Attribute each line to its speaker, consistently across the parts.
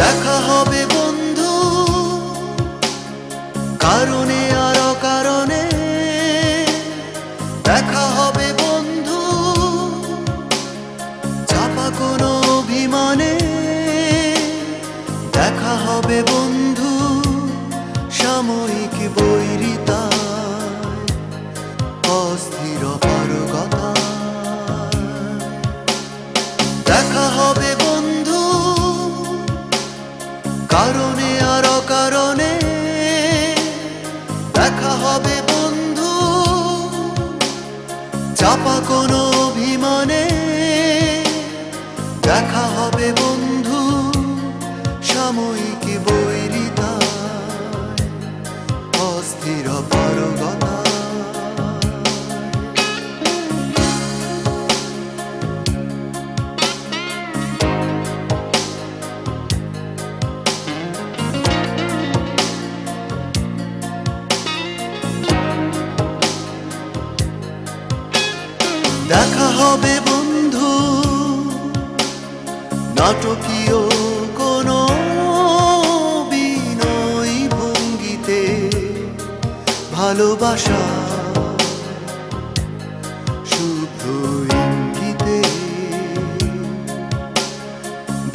Speaker 1: দেখা হবে বন্ধু কারণে আর অকারণে, দেখা হবে বন্ধু চাপা কোনো অভিমানে, দেখা হবে বন্ধু সাময়িক বৈরিতায়, অস্থির পারগতা। দেখা হবে বন্ধু কারণে আর অকারণে, দেখা হবে বন্ধু চাপা কোনো অভিমানে, দেখা হবে বন্ধু সাময়িক বৈরিতায়, অস্থির পারগতা। দেখা হবে বন্ধু নাটকীয় কোনো বিনয়ী ভঙ্গিতে, ভালোবাসা শুভ্র ইঙ্গিতে।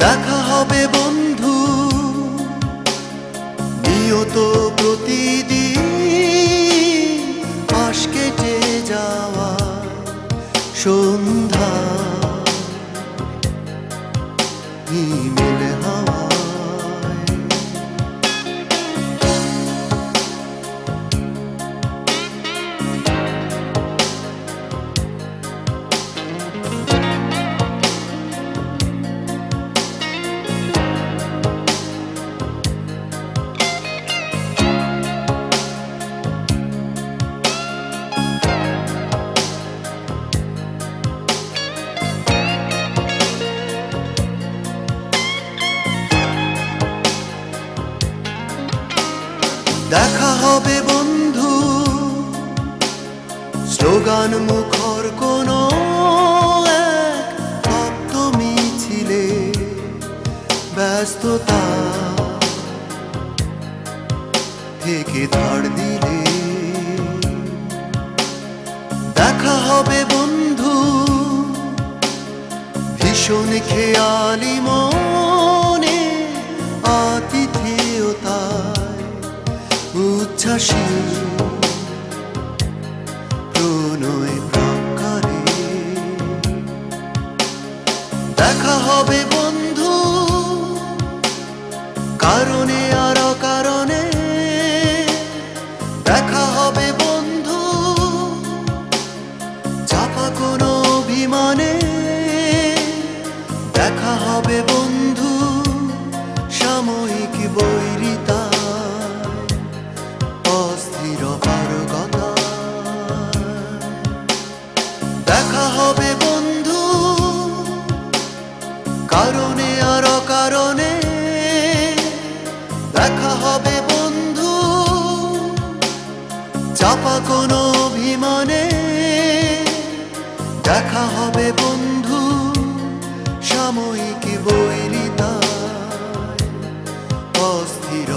Speaker 1: দেখা হবে বন্ধু নিয়ত প্রতিদিন পাশ কেটে যাওয়া সন্ধ্যা, হিমেল হাওয়ায়। দেখা হবে বন্ধু স্লোগান মুখর কোনো এক ভক্ত মিছিলে, ব্যস্ততা থেকে ধার দিলে। দেখা হবে বন্ধু ভীষণ খেয়ালি মনে, আতিথেয়তায় উচ্ছ্বাসী প্রণয় প্রাকারে। দেখা হবে বন্ধু কারণে আর অকারণে, দেখা হবে বন্ধু চাপা কোনো অভিমানে, দেখা হবে বন্ধু সাময়িক বৈরিতায়, অস্থির পারগতা। দেখা হবে বন্ধু কারণে আর অকারণে, দেখা হবে বন্ধু চাপা কোনো অভিমানে, দেখা হবে বন্ধু সাময়িক বৈরিতায়, অস্থির